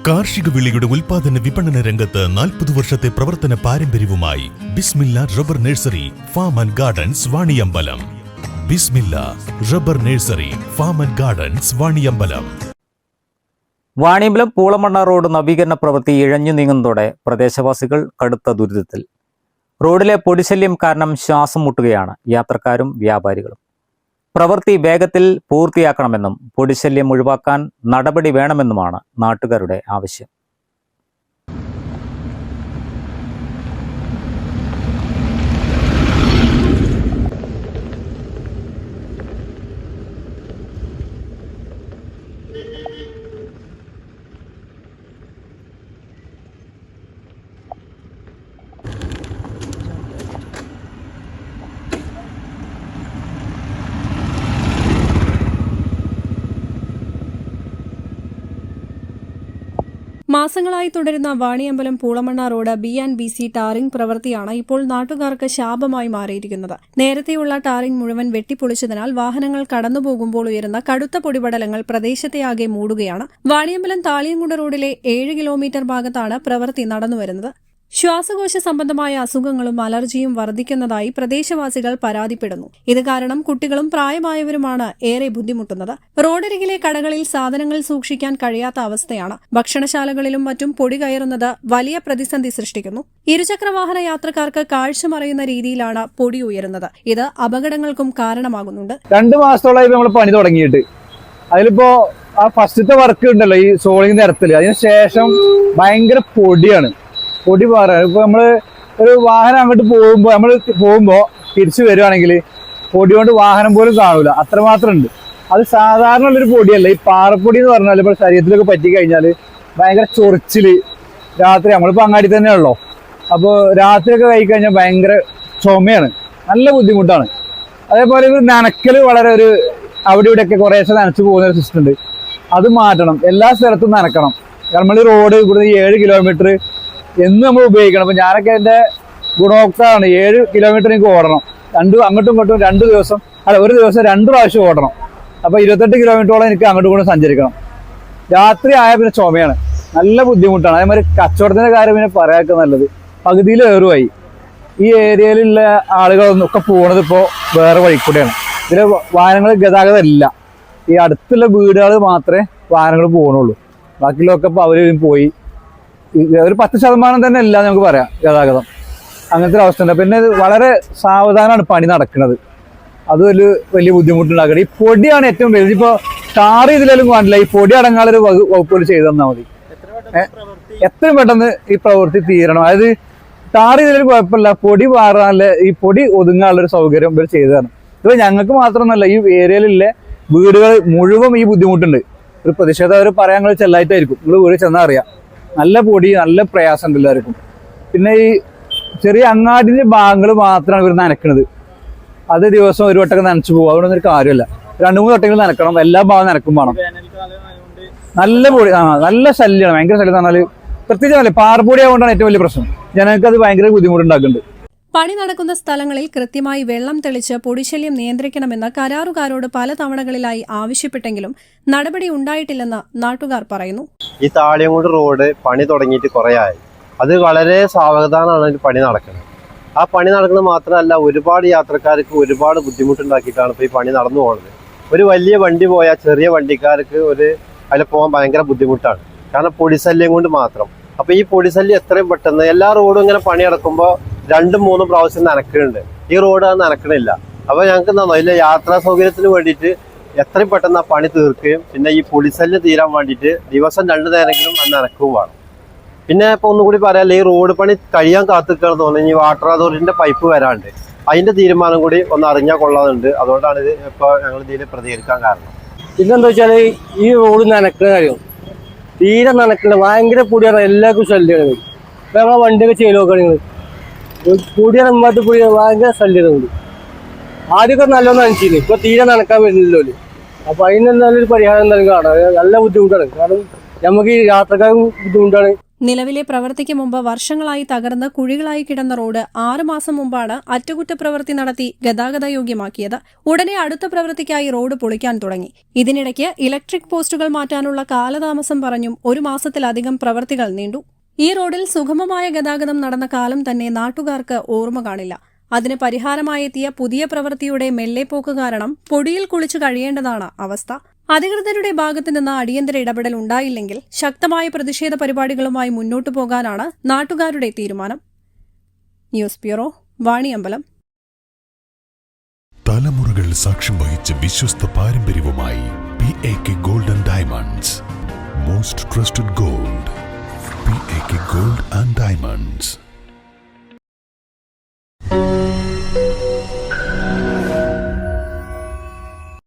കാർഷിക വിളയുടെ ഉൽപാദന വിപണന രംഗത്ത് 40 വർഷത്തെ പ്രവർത്തന പാരമ്പര്യവുമായി Bismillah rubber nursery farm and gardens Vaniyambalam. Bismillah rubber nursery farm and gardens Vaniyambalam. Vaniyambalam Poolamanna road നവീകരണ പ്രവൃത്തി ഇഴഞ്ഞു നീങ്ങുന്നതോടെ പ്രദേശവാസികൾ കടുത്ത ദുരിതത്തിൽ. റോഡിലെ പൊടിശല്യം കാരണം ശ്വാസം മുട്ടുകയാണ് യാത്രക്കാരും വ്യാപാരികളും. പ്രവൃത്തി വേഗത്തിൽ പൂർത്തിയാക്കണമെന്നും പൊടിശല്യം ഒഴിവാക്കാൻ നടപടി വേണമെന്നുമാണ് നാട്ടുകാരുടെ ആവശ്യം. മാസങ്ങളായി തുടരുന്ന Vaniyambalam Poolamanna road B&BC tarring പ്രവൃത്തിയാണ് ഇപ്പോൾ നാട്ടുകാർക്ക് ശാപമായി മാറിയിരിക്കുന്നത്. നേരത്തെയുള്ള ടാറിംഗ് മുഴുവൻ വെട്ടിപ്പൊളിച്ചതിനാൽ വാഹനങ്ങൾ കടന്നുപോകുമ്പോൾ ഉയരുന്ന കടുത്ത പൊടിപടലങ്ങൾ പ്രദേശത്തെയാകെ മൂടുകയാണ്. വാണിയമ്പലം താളിയങ്കുണ്ട് റോഡിലെ 7 കിലോമീറ്റർ ഭാഗത്താണ് പ്രവൃത്തി നടന്നുവരുന്നത്. ശ്വാസകോശ സംബന്ധമായ അസുഖങ്ങളും അലർജിയും വർദ്ധിക്കുന്നതായി പ്രദേശവാസികൾ പരാതിപ്പെടുന്നു. ഇത് കാരണം കുട്ടികളും പ്രായമായവരുമാണ് ഏറെ ബുദ്ധിമുട്ടുന്നത്. റോഡരികിലെ കടകളിൽ സാധനങ്ങൾ സൂക്ഷിക്കാൻ കഴിയാത്ത അവസ്ഥയാണ്. ഭക്ഷണശാലകളിലും മറ്റും പൊടി കയറുന്നത് വലിയ പ്രതിസന്ധി സൃഷ്ടിക്കുന്നു. ഇരുചക്രവാഹന യാത്രക്കാർക്ക് കാഴ്ച മറയുന്ന രീതിയിലാണ് പൊടി ഉയരുന്നത്. ഇത് അപകടങ്ങൾക്കും കാരണമാകുന്നുണ്ട്. 2 മാസത്തോളമായി നമ്മൾ പണി തുടങ്ങിയിട്ട് അതിലിപ്പോ ആ ഫസ്റ്റത്തെ വർക്ക് ഉണ്ടല്ലോ ഈ സോളിംഗ് നിരത്തില്, അതിനുശേഷം ഭയങ്കര പൊടിയാണ്. പൊടി പാറാണ്. ഇപ്പൊ നമ്മള് ഒരു വാഹനം അങ്ങോട്ട് പോകുമ്പോ തിരിച്ചു വരുവാണെങ്കിൽ പൊടി കൊണ്ട് വാഹനം പോലും കാണൂല, അത്രമാത്രം ഉണ്ട്. അത് സാധാരണ ഉള്ളൊരു പൊടിയല്ല. ഈ പാറപ്പൊടി എന്ന് പറഞ്ഞാൽ ഇപ്പോൾ ശരീരത്തിലൊക്കെ പറ്റി കഴിഞ്ഞാൽ ഭയങ്കര ചൊറിച്ചില്. രാത്രി നമ്മളിപ്പോൾ അങ്ങാടി തന്നെയുള്ളൂ, അപ്പോൾ രാത്രിയൊക്കെ കഴിക്കഴിഞ്ഞാൽ ഭയങ്കര ചുമയാണ്, നല്ല ബുദ്ധിമുട്ടാണ്. അതേപോലെ ഒരു നനക്കൽ വളരെ ഒരു അവിടെ ഇവിടെയൊക്കെ കുറേശ്ശെ നനച്ചു പോകുന്ന ഒരു സിസ്റ്റം ഉണ്ട്. അത് മാറ്റണം, എല്ലാ സ്ഥലത്തും നനക്കണം. കാരണം നമ്മൾ റോഡ് ഇവിടുന്ന് 7 കിലോമീറ്റർ എന്ന് നമ്മൾ ഉപയോഗിക്കണം. അപ്പൊ ഞാനൊക്കെ എന്റെ ഗുണഭോക്താവാണ്. 7 കിലോമീറ്റർ എനിക്ക് ഓടണം, അങ്ങോട്ടും ഇങ്ങോട്ടും 2 ദിവസം ഒരു ദിവസം 2 പ്രാവശ്യം ഓടണം. അപ്പൊ 28 കിലോമീറ്ററോളം എനിക്ക് അങ്ങോട്ടും ഇങ്ങോട്ടും സഞ്ചരിക്കണം. രാത്രി ആയ പിന്നെ ചുമയാണ്, നല്ല ബുദ്ധിമുട്ടാണ്. അതേമാതിരി കച്ചവടത്തിന്റെ കാര്യം പിന്നെ പറയാനൊക്കെ നല്ലത് പകുതിയിൽ ഏറുമായി. ഈ ഏരിയയിലുള്ള ആളുകളൊക്കെ പോണത് ഇപ്പോൾ വേറെ വഴിക്കൂടെയാണ്. ഇതിലെ വാഹനങ്ങൾ ഗതാഗതം ഇല്ല. ഈ അടുത്തുള്ള വീടുകൾ മാത്രമേ വാഹനങ്ങൾ പോകണുള്ളൂ. ബാക്കിയുള്ളതൊക്കെ ഇപ്പോൾ അവർ പോയി. ഒരു 10% തന്നെ ഇല്ല നമുക്ക് പറയാം ഗതാഗതം. അങ്ങനത്തെ ഒരു അവസ്ഥ ഉണ്ട്. പിന്നെ വളരെ സാവധാനമാണ് പണി നടക്കുന്നത്. അത് വലിയ ബുദ്ധിമുട്ടുണ്ടാക്കണം. ഈ പൊടിയാണ് ഏറ്റവും വലുത്. ഇപ്പോൾ ടാർ ഇതിലും കാണില്ല, ഈ പൊടി അടങ്ങാനൊരു വകുപ്പ് ചെയ്ത് തന്നാൽ മതി. എത്രയും പെട്ടെന്ന് ഈ പ്രവൃത്തി തീരണം. അതായത് ടാർ ഇതിലും കുഴപ്പമില്ല, പൊടി മാറാനുള്ള ഈ പൊടി ഒതുങ്ങാനുള്ളൊരു സൗകര്യം ഇവർ ചെയ്തു തരണം. ഇപ്പൊ ഞങ്ങൾക്ക് മാത്രമൊന്നുമല്ല, ഈ ഏരിയയിലുള്ള വീടുകൾ മുഴുവൻ ഈ ബുദ്ധിമുട്ടുണ്ട്. ഒരു പ്രതിഷേധം അവർ പറയാൻ ചെല്ലായിട്ടായിരിക്കും. നിങ്ങൾ വീട് ചെന്നാൽ അറിയാം, നല്ല പൊടി, നല്ല പ്രയാസമുണ്ട് എല്ലാവർക്കും. പിന്നെ ഈ ചെറിയ അങ്ങാടിന്റെ ഭാഗങ്ങൾ മാത്രമാണ് ഇവർ നനക്കുന്നത്. അത് ദിവസം ഒരു വട്ടമൊക്കെ നനച്ചു പോകും. അതുകൊണ്ടൊന്നും ഒരു കാര്യമല്ല. 2-3 വട്ടങ്ങൾ നനക്കണം, എല്ലാ ഭാഗം നനക്കും വേണം. നല്ല പൊടി, നല്ല ശല്യമാണ്, ഭയങ്കര ശല്യം എന്ന് പറഞ്ഞാൽ. പ്രത്യേകിച്ച് പാറപ്പൊടി ആയതുകൊണ്ടാണ് ഏറ്റവും വലിയ പ്രശ്നം. ജനങ്ങൾക്ക് അത് ഭയങ്കര ബുദ്ധിമുട്ടുണ്ടാക്കുന്നുണ്ട്. പണി നടക്കുന്ന സ്ഥലങ്ങളിൽ കൃത്യമായി വെള്ളം തെളിച്ച് പൊടിശല്യം നിയന്ത്രിക്കണമെന്ന് കരാറുകാരോട് പല തവണകളിലായി ആവശ്യപ്പെട്ടെങ്കിലും നടപടി ഉണ്ടായിട്ടില്ലെന്ന് നാട്ടുകാർ പറയുന്നു. ഈ താളിയങ്കുണ്ട് റോഡ് പണി തുടങ്ങിയിട്ട് കുറേയായി. അത് വളരെ സാവധാനമാണ് പണി നടക്കുന്നത്. ആ പണി നടക്കുന്നത് മാത്രമല്ല, ഒരുപാട് യാത്രക്കാർക്ക് ഒരുപാട് ബുദ്ധിമുട്ടുണ്ടാക്കിയിട്ടാണ് ഇപ്പോൾ ഈ പണി നടന്നു പോകുന്നത്. ഒരു വലിയ വണ്ടി പോയാൽ ചെറിയ വണ്ടിക്കാർക്ക് അതിൽ പോകാൻ ഭയങ്കര ബുദ്ധിമുട്ടാണ്. കാരണം പൊടിശല്യം കൊണ്ട് മാത്രം. അപ്പോൾ ഈ പൊടിശല്യം എത്രയും പെട്ടെന്ന് എല്ലാ റോഡും ഇങ്ങനെ പണി നടക്കുമ്പോൾ 2-3 പ്രാവശ്യം നനക്കുന്നുണ്ട്. ഈ റോഡ് അത് നനക്കണില്ല. അപ്പോൾ ഞങ്ങൾക്ക് എന്താണോ അതിലെ യാത്രാ സൗകര്യത്തിന് വേണ്ടിയിട്ട് എത്രയും പെട്ടെന്ന് ആ പണി തീർക്കുകയും പിന്നെ ഈ പൊടിശല്യം തീരാൻ വേണ്ടിയിട്ട് ദിവസം 2 നേരമെങ്കിലും അത് നനക്കുകയും വേണം. പിന്നെ ഇപ്പോൾ ഒന്നുകൂടി പറയാല്ല, ഈ റോഡ് പണി കഴിയാൻ കാത്തിരിക്കുകയാണെന്ന് തോന്നുന്നു. ഈ വാട്ടർ അതോറിറ്റിന്റെ പൈപ്പ് വരാണ്ട് അതിന്റെ തീരുമാനം കൂടി ഒന്ന് അറിഞ്ഞാൽ കൊള്ളാറുണ്ട്. അതുകൊണ്ടാണ് ഇത് ഇപ്പോൾ ഞങ്ങൾ ഇതിൽ പ്രതികരിക്കാൻ കാരണം. പിന്നെന്താ വെച്ചാൽ ഈ റോഡ് നനക്കുന്ന കാര്യം തീരെ നനക്കണ്ട, ഭയങ്കര പൊടിയാണ്, എല്ലാവർക്കും ശല്യമാണ്. ഇപ്പൊ ഞങ്ങളെ വണ്ടിയൊക്കെ ചെയ്ത് നോക്കുകയാണെങ്കിൽ പൊടിയാണ്, മുമ്പാട്ട് പൊടി ഭയങ്കര ശല്യമുണ്ട്. ആദ്യമൊക്കെ നല്ലോണം നനച്ചിരുന്നു, ഇപ്പൊ തീരെ നനക്കാൻ വരുന്നില്ലല്ലോ. അപ്പൊ അതിനെന്തായാലും ഒരു പരിഹാരം എന്തായാലും കാണാം. നല്ല ബുദ്ധിമുട്ടാണ്. കാരണം നമുക്ക് ഈ യാത്രക്കാർക്ക് ബുദ്ധിമുട്ടാണ്. നിലവിലെ പ്രവൃത്തിക്ക് മുമ്പ് വർഷങ്ങളായി തകർന്ന് കുഴികളായി കിടന്ന റോഡ് 6 മാസം മുമ്പാണ് അറ്റകുറ്റപ്രവൃത്തി നടത്തി ഗതാഗതയോഗ്യമാക്കിയത്. ഉടനെ അടുത്ത പ്രവൃത്തിക്കായി റോഡ് പൊളിക്കാൻ തുടങ്ങി. ഇതിനിടയ്ക്ക് ഇലക്ട്രിക് പോസ്റ്റുകൾ മാറ്റാനുള്ള കാലതാമസം പറഞ്ഞും 1 മാസത്തിലധികം പ്രവൃത്തികൾ നീണ്ടു. ഈ റോഡിൽ സുഗമമായ ഗതാഗതം നടന്ന കാലം തന്നെ നാട്ടുകാർക്ക് ഓർമ്മ കാണില്ല. അതിന് പരിഹാരമായെത്തിയ പുതിയ പ്രവൃത്തിയുടെ മെല്ലെപ്പോക്ക് കാരണം പൊടിയിൽ കുളിച്ചു കഴിയേണ്ടതാണ് അവസ്ഥ. അധികൃതരുടെ ഭാഗത്തുനിന്ന് അടിയന്തര ഇടപെടൽ ഉണ്ടായില്ലെങ്കിൽ ശക്തമായ പ്രതിഷേധ പരിപാടികളുമായി മുന്നോട്ടു പോകാനാണ് നാട്ടുകാരുടെ തീരുമാനം. News bureau, Vaniyambalam. തലമുറകൾ സാക്ഷ്യം വഹിച്ച വിശ്വസ്ത പാരമ്പര്യവുമായി PAK Gold and Diamonds. Most trusted gold. PAK Gold and Diamonds.